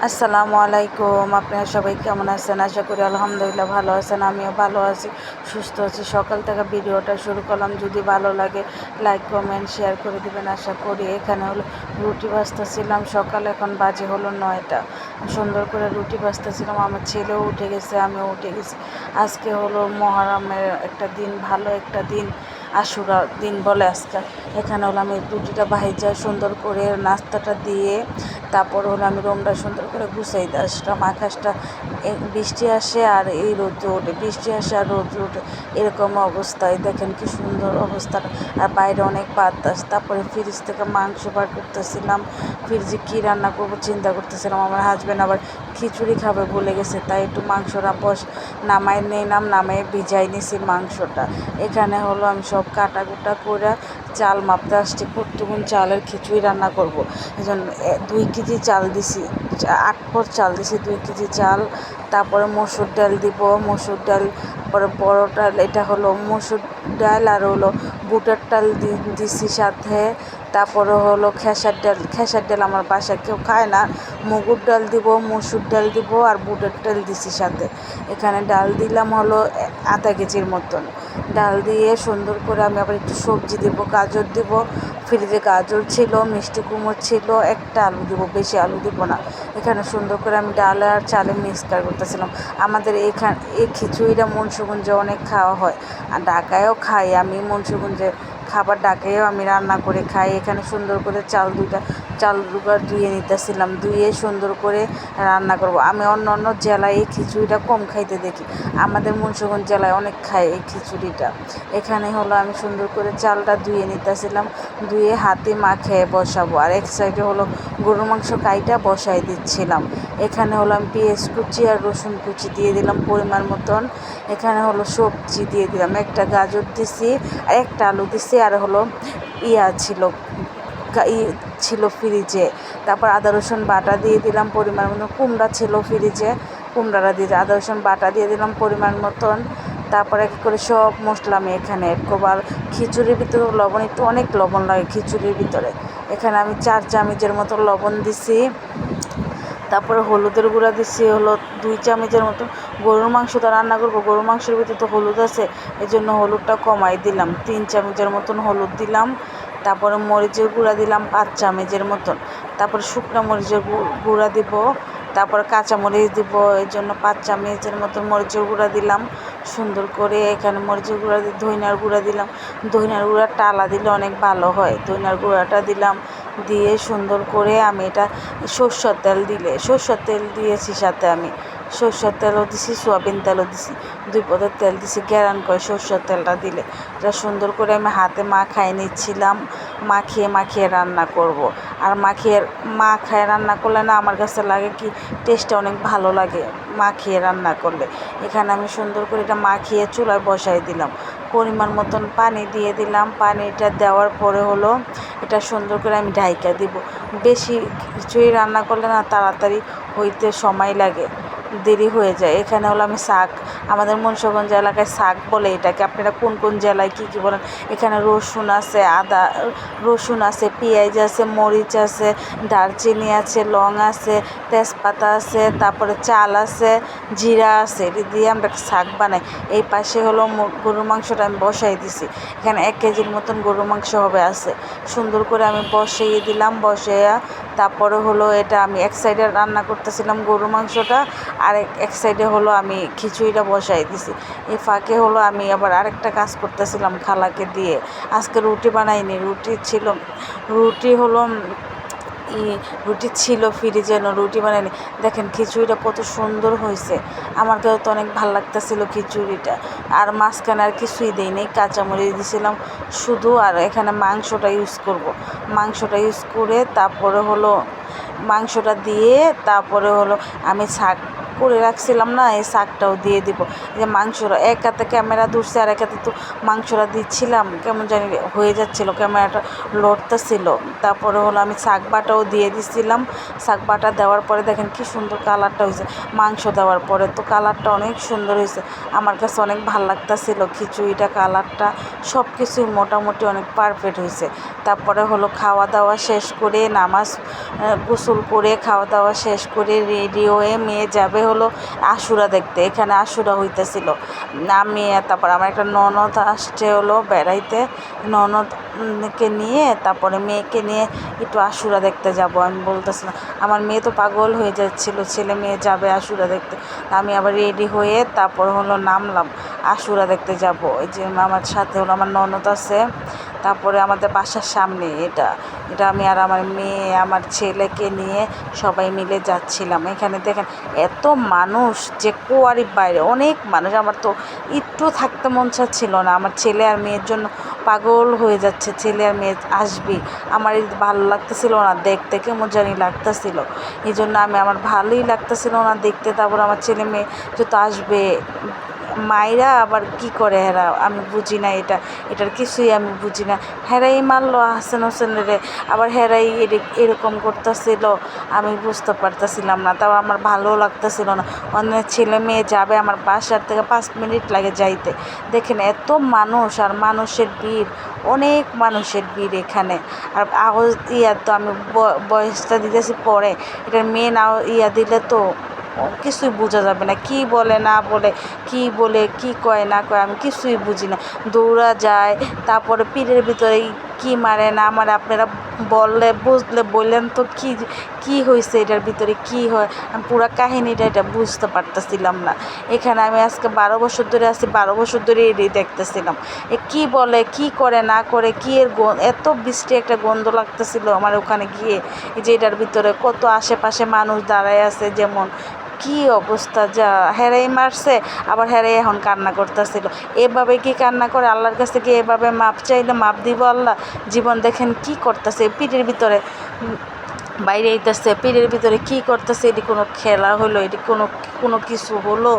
আসসালামু আলাইকুম। আপনারা সবাই কেমন আছেন? আশা করি আলহামদুলিল্লাহ ভালো আছেন। আমিও ভালো আছি, সুস্থ আছি। সকাল থেকে ভিডিওটা শুরু করলাম। যদি ভালো লাগে লাইক কমেন্ট শেয়ার করে দেবেন আশা করি। এখানে হলো রুটি ভাজতেছিলাম সকালে, এখন বাজে হলো 9টা। সুন্দর করে রুটি ভাজতেছিলাম। আমার ছেলেও উঠে গেছে, আমিও উঠে গেছি। আজকে হলো মহরমের একটা দিন, ভালো একটা দিন, আশুরা দিন বলে আজকে। এখানে হলো আমি রুটিটা ভাইজা সুন্দর করে নাস্তাটা দিয়ে তারপর হলো আমি রুমটা সুন্দর করে গুছাই দিয়ে আসলাম। আকাশটা বৃষ্টি আসে আর এই রোদ্র ওঠে, বৃষ্টি আসে আর রোদ্র ওঠে, এরকম অবস্থায় দেখেন কি সুন্দর অবস্থাটা। আর বাইরে অনেক বাতাস। তারপরে ফ্রিজ থেকে মাংস বার করতেছিলাম। ফ্রিজে কী রান্না করবো চিন্তা করতেছিলাম। আমার হাজব্যান্ড আবার খিচুড়ি খাবে বলে গেছে, তাই একটু মাংসটা নামাই নিলাম, নামাই ভিজাই নিছি মাংসটা। এখানে হলো আমি সব কাটাকুটা করে চাল মাপতে আসছি, কতগুণ চালের খিচুড়ি রান্না করব। এই জন্য 2 কেজি চাল দিছি, 8 পর চাল দিছি, 2 কেজি চাল। তারপরে মসুর ডাল দিব, মসুর ডাল, পরে বড় ডাল, এটা হলো মসুর ডাল আর হলো বুটের ডাল দিছি সাথে। তারপরে হলো খেসার ডাল আমার বাসায় কেউ খায় না। মুগুর ডাল দিব, মসুর ডাল দিব আর বুটের ডাল দিছি সাথে। এখানে ডাল দিলাম হলো আধা কেজির মতন। ডাল দিয়ে সুন্দর করে আমি আবার একটু সবজি দেব, গাজর দেব। ফ্রিজে গাজর ছিল, মিষ্টি কুমড়ো ছিল, একটা আলু দেব, বেশি আলু দেব না। এখানে সুন্দর করে আমি ডাল আর চালে মিক্স করতেছিলাম। আমাদের এই খিচুড়িটা মুন্সিগঞ্জে অনেক খাওয়া হয়, আর ঢাকায়ও খাই আমি। মুন্সিগঞ্জে খাবার ঢাকায়ও আমি রান্না করে খাই। এখানে সুন্দর করে চাল দুবার ধুয়ে নিতেছিলাম, ধুয়ে সুন্দর করে রান্না করব। আমি অন্য অন্য জেলায় এই খিচুড়িটা কম খাইতে দেখি, আমাদের মুন্সিগঞ্জ জেলায় অনেক খায় এই খিচুড়িটা। এখানে হলো আমি সুন্দর করে চালটা ধুয়ে নিতেছিলাম, ধুয়ে হাতে মাখিয়ে বসাবো। আর এক সাইডে হলো গরুর মাংস কাইটা বসাই দিচ্ছিলাম। এখানে হলো আমি পেঁয়াজ কুচি আর রসুন কুচি দিয়ে দিলাম পরিমাণ মতন। এখানে হলো সবজি দিয়ে দিলাম, একটা গাজর দিছি আর একটা আলু দিছি, আর হলো ছিল ফ্রিজে। তারপর আদা রসুন বাটা দিয়ে দিলাম পরিমাণ মতন। কুমড়া ছিল ফ্রিজে, কুমড়াটা দিয়ে আদা রসুন বাটা দিয়ে দিলাম পরিমাণ মতন। তারপরে এক করে সব মশলা আমি এখানে অ্যাড করবো। আর খিচুড়ির ভিতরে লবণ একটু অনেক লবণ লাগে খিচুড়ির ভিতরে। এখানে আমি 4 চামচের মতো লবণ দিছি। তারপরে হলুদের গুঁড়া দিচ্ছি হলো 2 চামচের মতো। গরুর মাংসটা রান্না করবো, গরুর মাংসের ভিতরে তো হলুদ আছে, এই জন্য হলুদটা কমাই দিলাম। 3 চামচের মতন হলুদ দিলাম। তারপরে মরিচের গুঁড়া দিলাম 5 চামচের মতন। তারপরে শুকনো মরিচের গুঁড়া দিব। তারপরে কাঁচামরিচ দিব, এই জন্য 5 চামচের মতন মরিচের গুঁড়া দিলাম। সুন্দর করে এখানে মরিচের গুঁড়া দিয়ে ধনিয়ার গুঁড়া দিলাম। ধনিয়ার গুঁড়া টালা দিলে অনেক ভালো হয়, ধনিয়ার গুঁড়াটা দিলাম। দিয়ে সুন্দর করে আমি এটা সরষের তেল দিয়েছি সাথে। আমি সরষের তেলও দিছি, সয়াবিন তেলও দিছি, 2 পদের তেল দিছি। গ্যারান করে সরষের তেলটা দিলে। এটা সুন্দর করে আমি হাতে মাখায় নিচ্ছিলাম। মাখিয়ে রান্না করব। আর মাখায় রান্না করলে না আমার কাছে লাগে কি টেস্টটা অনেক ভালো লাগে মাখিয়ে রান্না করলে। এখানে আমি সুন্দর করে এটা মাখিয়ে চুলায় বসাই দিলাম। পরিমাণ মতন পানি দিয়ে দিলাম। পানিটা দেওয়ার পরে হলো এটা সুন্দর করে আমি ঢাইকা দিব। বেশি খিচুড়ি রান্না করলে না তাড়াতাড়ি হইতে সময় লাগে, দেরি হয়ে যায়। এখানে হলো আমি শাক, আমাদের মুন্সিগঞ্জ এলাকায় শাক বলে এটাকে, আপনারা কোন কোন জেলায় কী কী বলেন। এখানে রসুন আছে, পেঁয়াজ আছে, মরিচ আছে, দারচিনি আছে, লং আছে, তেজপাতা আছে, তারপরে চাল আছে, জিরা আছে, এটা দিয়ে আমরা শাক বানাই। এই পাশে হলো গরুর মাংসটা আমি বসাই দিছি। এখানে 1 কেজির মতন গরুর মাংস হবে আছে। সুন্দর করে আমি বসিয়ে দিলাম। বসাইয়া তারপরে হলো এটা আমি এক সাইডে রান্না করতেছিলাম গরুর মাংসটা, আর এক সাইডে হলো আমি খিচুড়িটা বসাই দিছি। এই ফাঁকে হলো আমি আবার আরেকটা কাজ করতেছিলাম খালাকে দিয়ে। আজকে রুটি বানাইনি, রুটি ছিল ফ্রিজে, রুটি বানাইনি। দেখেন খিচুড়িটা কত সুন্দর হয়েছে, আমার কাছে তো অনেক ভালো লাগতেছিল খিচুড়িটা। আর মাঝখানে আর কিছুই দিইনি, কাঁচামরিচ দিয়েছিলাম শুধু। আর এখানে মাংসটা ইউজ করে তারপরে হলো মাংসটা দিয়ে তারপরে হলো আমি শাক করে রাখছিলাম না, এই শাকটাও দিয়ে দিব। যে মাংসটা এক হাতে ক্যামেরা ধরছে আর এক হাতে তো মাংসটা দিচ্ছিলাম, কেমন জানি হয়ে যাচ্ছিলো, ক্যামেরাটা লড়তেছিল। তারপরে হলো আমি শাক বাটাও দিয়ে দিছিলাম। শাক বাটা দেওয়ার পরে দেখেন কি সুন্দর কালারটা হয়েছে। মাংস দেওয়ার পরে তো কালারটা অনেক সুন্দর হয়েছে, আমার কাছে অনেক ভালো লাগতেছিল। খিচুড়িটা কালারটা সব কিছুই মোটামুটি অনেক পারফেক্ট হয়েছে। তারপরে হলো খাওয়া দাওয়া শেষ করে নামাজ গোসল করে খাওয়া দাওয়া শেষ করে রেডি হয়ে মেয়ে যাবে হলো আশুরা দেখতে। এখানে আশুরা হইতেছিল। আমি তারপর আমার একটা ননদ আসছে হলো বেড়াইতে, ননদকে নিয়ে তারপরে মেয়েকে নিয়ে একটু আশুরা দেখতে যাব। আমি বলতেছিলাম, আমার মেয়ে তো পাগল হয়ে যাচ্ছিল, ছেলে মেয়ে যাবে আশুরা দেখতে। আমি আবার রেডি হয়ে তারপর হলো নামলাম, আশুরা দেখতে যাব। ওই যে আমার সাথে হলো আমার ননদ আছে। তারপরে আমাদের বাসার সামনে এটা এটা আমি আর আমার মেয়ে আমার ছেলেকে নিয়ে সবাই মিলে যাচ্ছিলাম। এখানে দেখেন এত মানুষ যে কুয়ারির বাইরে অনেক মানুষ, আমার তো একটু থাকতে মন চাচ্ছিল না। আমার ছেলে আর মেয়ের জন্য পাগল হয়ে যাচ্ছে, ছেলে আর মেয়ে আসবে। আমার ভালো লাগতেছিল না দেখতে, কেমন জানি লাগতেছিল। এই জন্য আমার ভালোই লাগতেছিল না দেখতে। তারপর আমার ছেলে মেয়ে যত আসবে, মায়েরা আবার কি করে হেরা, আমি বুঝি না এটার কিছুই আমি বুঝি না। হেরাই মারলো হাসান হোসেনের, আবার হেরাই এরকম করতেছিল, আমি বুঝতে পারতেছিলাম না। তাও আমার ভালো লাগতেছিল না। অনেক ছেলে মেয়ে যাবে, আমার বাসার থেকে 5 মিনিট লাগে যাইতে। দেখেন এত মানুষ আর মানুষের ভিড়, অনেক মানুষের ভিড় এখানে। আর আওয়াজ তো আমি বয়সটা দিতেছি পরে, এটার মেন দিলে তো কিছুই বোঝা যাবে না, কি বলে না বলে, কি বলে কি কয় না কয়, আমি কিছুই বুঝি না। দৌড়া যায়, তারপরে পীরের ভিতরে কি মারে না মারে আপনারা বললে বুঝলে বললেন তো কি হয়েছে, এটার ভিতরে কি হয়, আমি পুরো কাহিনিটা এটা বুঝতে পারতেছিলাম না। এখানে আমি আজকে 12 বছর ধরে আছি, 12 বছর ধরে এটাই দেখতেছিলাম। কি বলে কি করে না করে, কি এর এত বৃষ্টি একটা গন্ধ লাগতেছিল আমার ওখানে গিয়ে। এই যে এটার ভিতরে কত আশেপাশে মানুষ দাঁড়ায় আছে, যেমন কি অবস্থা, যা হেরাই মারছে, আবার হেরাই এখন কান্না করতেছিল। এভাবে কি কান্না করে আল্লাহর কাছে কি এভাবে মাপ চাইলে মাপ দিব আল্লাহ? জীবন দেখেন কি করতেছে, পিঠের ভিতরে বাইরে আইতেছে, পিঠের ভিতরে কি করতেছে, এটি কোনো খেলা হলো, এটি কোনো কিছু হলো?